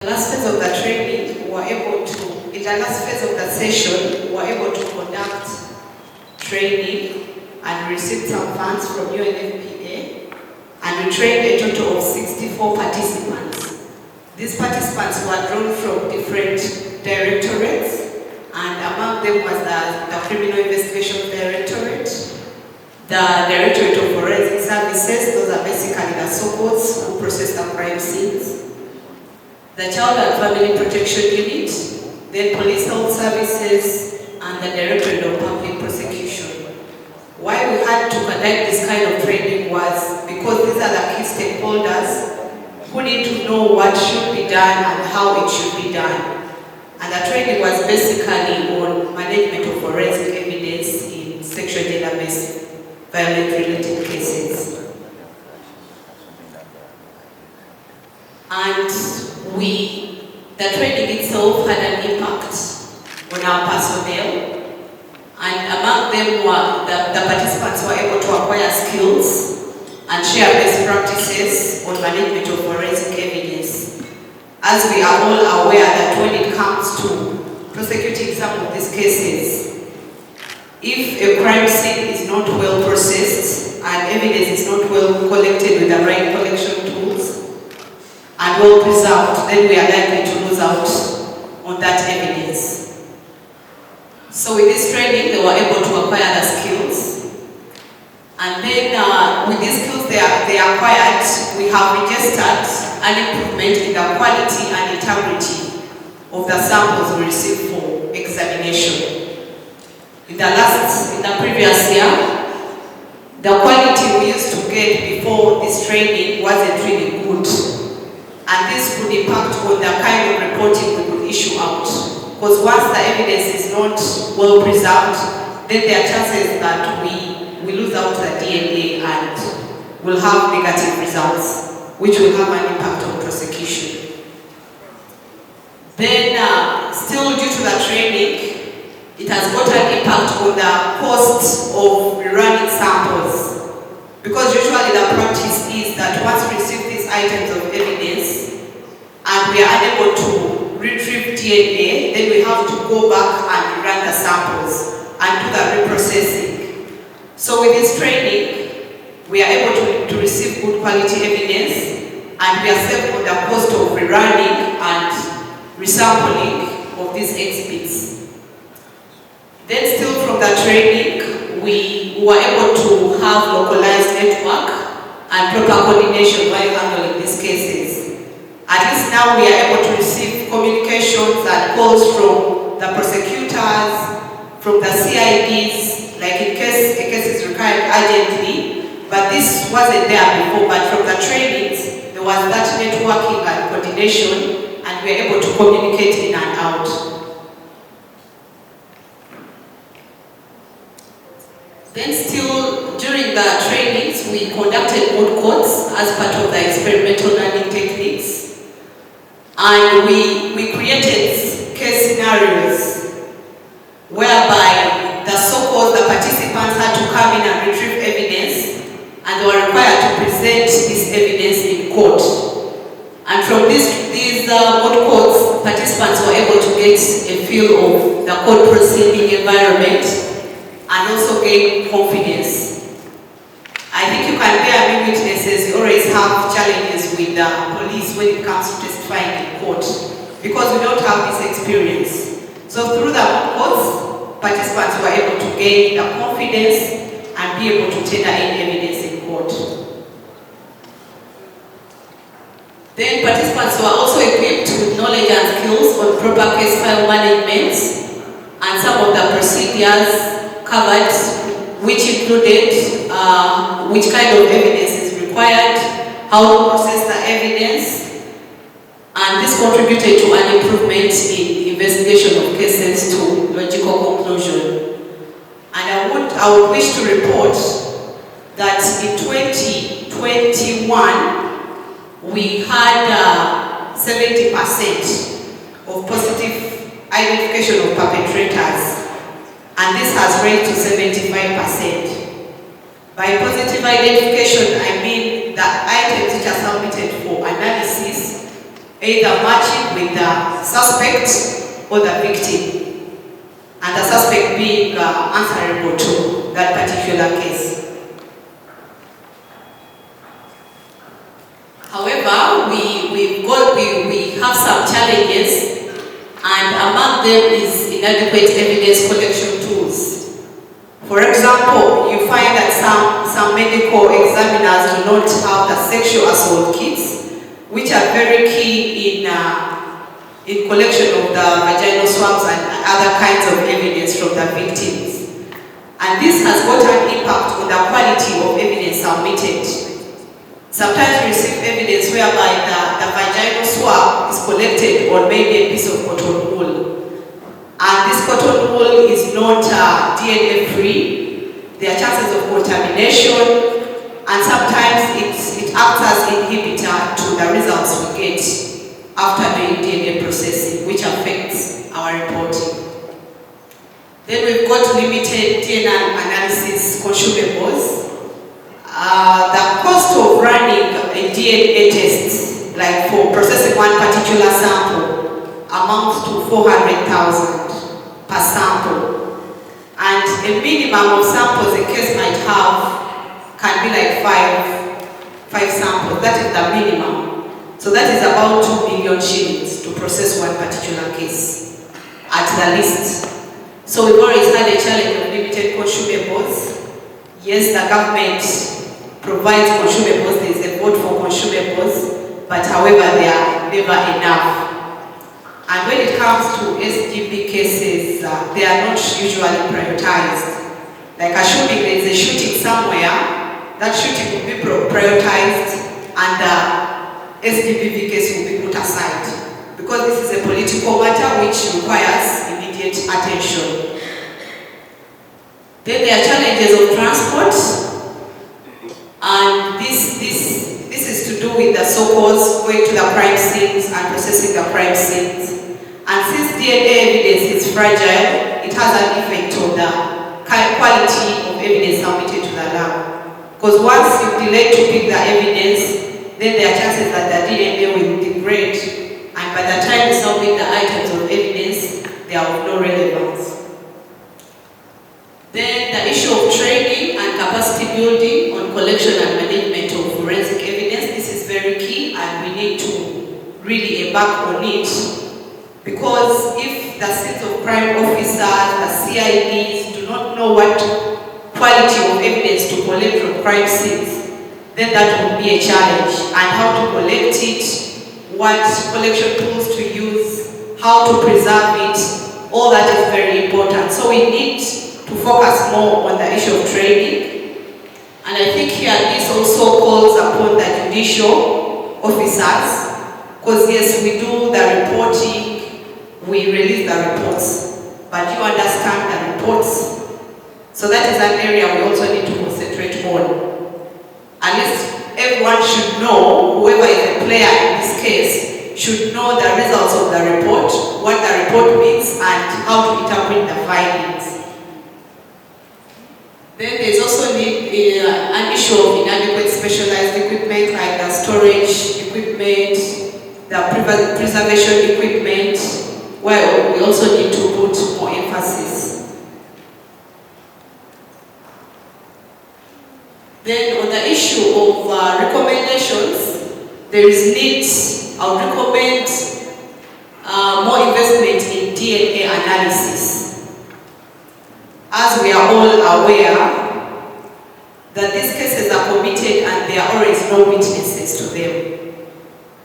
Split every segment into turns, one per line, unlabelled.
last phase of the training, we were able to, in the last phase of the session, we were able to conduct training and receive some funds from UNFPA, and we trained a total of 64 participants. These participants were drawn from different directorates, and among them was the Criminal Investigation Directorate, the Directorate of Forensic Services, those are basically the SOCOs who process the crime scenes, the Child and Family Protection Unit, then Police Health Services, and the Directorate of Public Prosecution. Why we had to conduct this kind of training was because these are the key stakeholders who need to know what should be done and how it should be done. And the training was basically on management of forensic evidence in sexual gender-based violence-related cases. And the training itself had an impact on our personnel, and among them were the participants were able to acquire skills and share best practices on management of forensic evidence. As we are all aware that when it comes to prosecuting some of these cases, if a crime scene is not well processed and evidence is not well collected with the right collection tools and well preserved, then we are likely to lose out on that evidence. So with this training, they were able to acquire the skills. And then with these skills they acquired, we have registered an improvement in the quality and integrity of the samples we received for examination. In the previous year, the quality we used to get before this training wasn't really good. And this would impact on the kind of reporting we could issue out. Because once the evidence is not well preserved, then there are chances that we lose out the DNA and will have negative results, which will have an impact on prosecution. Then, still due to the training, it has got an impact on the cost of rerunning samples. Because usually the practice is that once we receive these items of evidence and we are unable to retrieve DNA, then we have to go back and run the samples and do the reprocessing. So with this training, we are able to receive good quality evidence, and we are saved on the cost of rerunning and resampling of these exhibits. Then still from the training, we were able to have localized network and proper coordination while handling these cases. At least now we are able to receive communications and calls from the prosecutors, from the CIDs, like in case a case is required urgently, but this wasn't there before. But from the trainings, there was that networking and coordination, and we were able to communicate in and out. Then still, during the trainings, we conducted mood courts as part of the experimental learning techniques. And we created case scenarios whereby the so-called participants had to come in and retrieve evidence, and they were required to present this evidence in court. And from these mood courts, participants were able to get a feel of the court proceeding environment and also gain confidence. I think you can bear me witnesses, you always have challenges with the police when it comes to testifying in court, because we don't have this experience. So through the courts, participants were able to gain the confidence and be able to tender in evidence in court. Then participants were also equipped with knowledge and skills on proper case file management and some of the procedures covered, which included which kind of evidence is required, how to process the evidence, and this contributed to an improvement in investigation of cases to logical conclusion. And I would wish to report that in 2021, we had 70% of positive identification of perpetrators. And this has raised to 75%. By positive identification, I mean that items which are submitted for analysis either matching with the suspect or the victim, and the suspect being answerable to that particular case. However, we have some challenges, and among them is inadequate evidence collection tools. For example, you find that some medical examiners do not have the sexual assault kits, which are very key in collection of the vaginal swabs and other kinds of evidence from the victims. And this has got an impact on the quality of evidence submitted. Sometimes we receive evidence whereby the vaginal swab is collected on maybe a piece of cotton wool. And this cotton wool is not DNA free. There are chances of contamination, and sometimes it acts as inhibitor to the results we get after doing DNA processing, which affects our reporting. Then we've got limited DNA analysis consumables. The cost of running a DNA test, like for processing one particular sample, amounts to 400,000 per sample. And a minimum of samples a case might have can be like five samples. That is the minimum. So that is about 2 billion shillings to process one particular case at the least. So we've always had a challenge of limited consumables. Yes, the government provides consumables, there is a vote for consumables, but however they are never enough. And when it comes to SGB cases, they are not usually prioritized. Like assuming there is a shooting somewhere, that shooting will be prioritized and the SGBV case will be put aside, because this is a political matter which requires immediate attention. Then there are challenges of transport. And this is to do with the so-called going to the crime scenes and processing the crime scenes. And since DNA evidence is fragile, it has an effect on the quality of evidence submitted to the lab. Because once you delay to pick the evidence, then there are chances that the DNA will degrade, and by the time you submit the items of evidence, they are of no relevance. Then the issue of training and capacity building on collection and management of forensic evidence. This is very key, and we need to really embark on it, because if the scenes of crime officers, the CIDs do not know what quality of evidence to collect from crime scenes, then that will be a challenge. And how to collect it, what collection tools to use, how to preserve it, all that is very important. So we need to focus more on the issue of training. And I think here this also calls upon the judicial officers, because yes, we do the reporting, we release the reports, but you understand the reports. So that is an area we also need to concentrate on. At least everyone should know, whoever is a player in this case, should know the results of the report, what the report means, and how to interpret the findings. Then there's also an issue of inadequate specialized equipment, like the storage equipment, the preservation equipment, where we also need to put more emphasis. Then on the issue of recommendations, there is need, I would recommend more investment in DNA analysis. As we are all aware that these cases are committed and there are always no witnesses to them.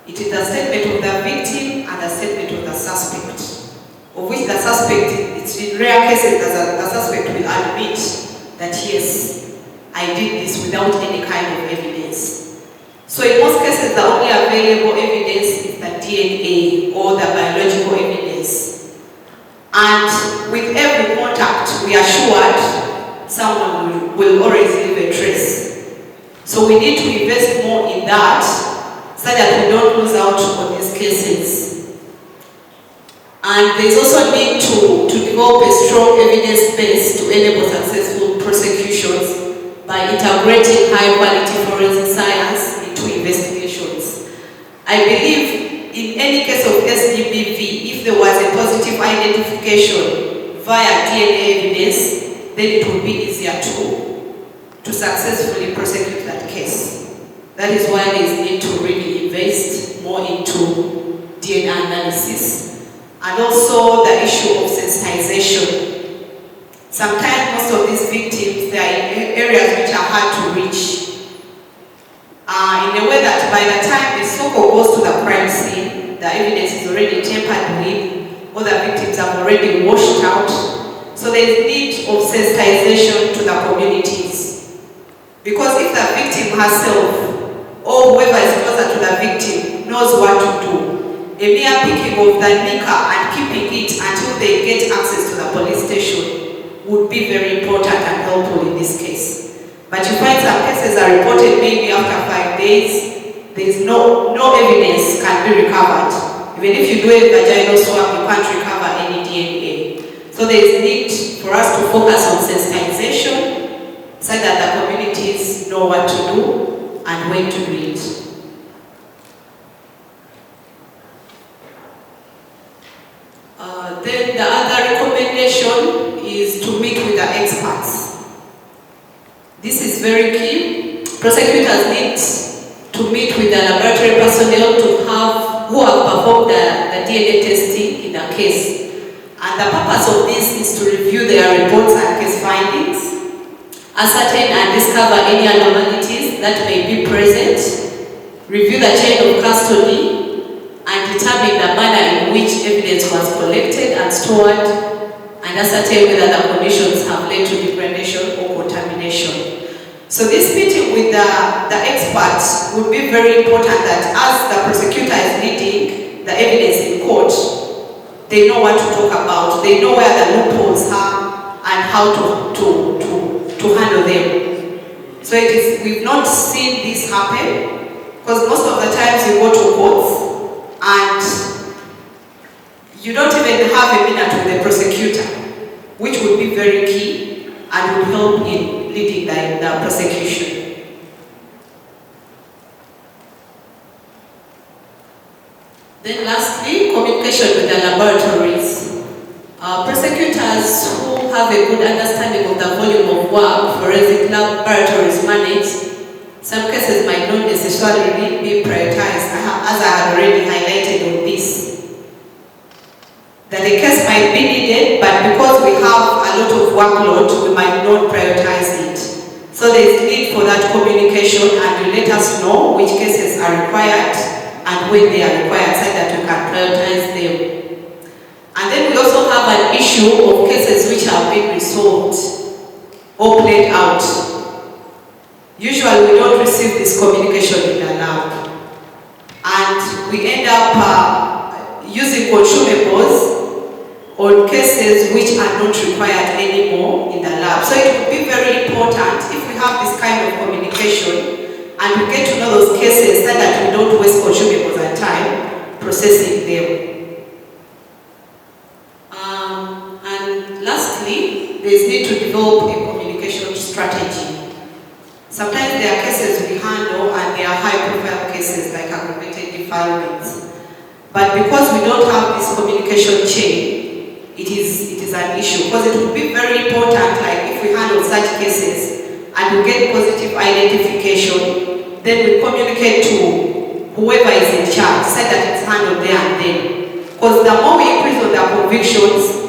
It is the statement of the victim and the statement of the suspect, of which the suspect, it's in rare cases that the suspect will admit that yes, I did this without any kind of evidence. So in most cases, the only available evidence is the DNA or the biological evidence. And with every contact, we are assured someone will always leave a trace. So we need to invest more in that, so that we don't lose out on these cases. And there's also a need to develop a strong evidence base to enable successful prosecutions by integrating high-quality forensic science into investigations. I believe in any case of sgbv, if there was a positive identification via DNA evidence, then it would be easier to successfully prosecute that case. That is why there is need to really invest more into DNA analysis, and also the issue of sensitization. Sometimes most of these victims, they are in areas which are hard to reach. In a way that by the time the SOCO goes to the crime scene, the evidence is already tampered with, or the victims have already washed out. So there is need of sensitization to the communities. Because if the victim herself, or whoever is closer to the victim, knows what to do, a mere picking of the liquor and keeping it until they get access to the police station would be very important and helpful in this case. But you find some cases are reported maybe after 5 days, there is no evidence can be recovered. Even if you do a vaginal swab, you can't recover any DNA. So there is need for us to focus on sensitization so that the communities know what to do and when to do it. Then the other recommendation is to meet with the experts. This is very key. Prosecutors need to meet with the laboratory personnel who have performed the DNA testing in the case. And the purpose of this is to review their reports and case findings, ascertain and discover any anomalies that may be present, review the chain of custody, and determine the manner in which evidence was collected and stored, and ascertain whether the conditions have led to degradation or contamination. So this meeting with the experts would be very important, that as the prosecutor is leading the evidence in court, they know what to talk about, they know where the loopholes are and how to handle them. So we've not seen this happen, because most of the times you go to courts and you don't even have a minute with the prosecutor, which would be very key and would help in leading the prosecution. Then lastly, communication with the laboratories. Prosecutors who have a good understanding of the volume of work forensic laboratories manage, some cases might not necessarily be prioritized, as I had already highlighted on this. That a case might be needed, but because we have a lot of workload, we might not prioritize it. So there is need for that communication, and you let us know which cases are required and when they are required, so that we can prioritize them. And then we also have an issue of cases which have been resolved or played out. Usually we don't receive this communication in the lab, and we end up using consumables on cases which are not required anymore in the lab. So it would be very important if we have this kind of communication and we get to know those cases, so that we don't waste consumables and time processing them. And lastly, there is need to develop a communication strategy. Sometimes there are cases we handle and they are high-profile cases like aggravated defilements. But because we don't have this communication chain, it is an issue, because it would be very important, like if we handle such cases and we get positive identification, then we communicate to whoever is in charge, so that it's handled there and then. Because the more we increase on their convictions,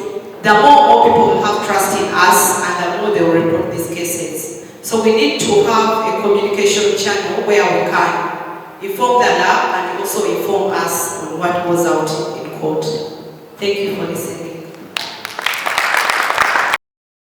the more people will have trust in us, and the more they will report these cases. So we need to have a communication channel where we can inform the lab and also inform us on what goes out in court. Thank you for listening.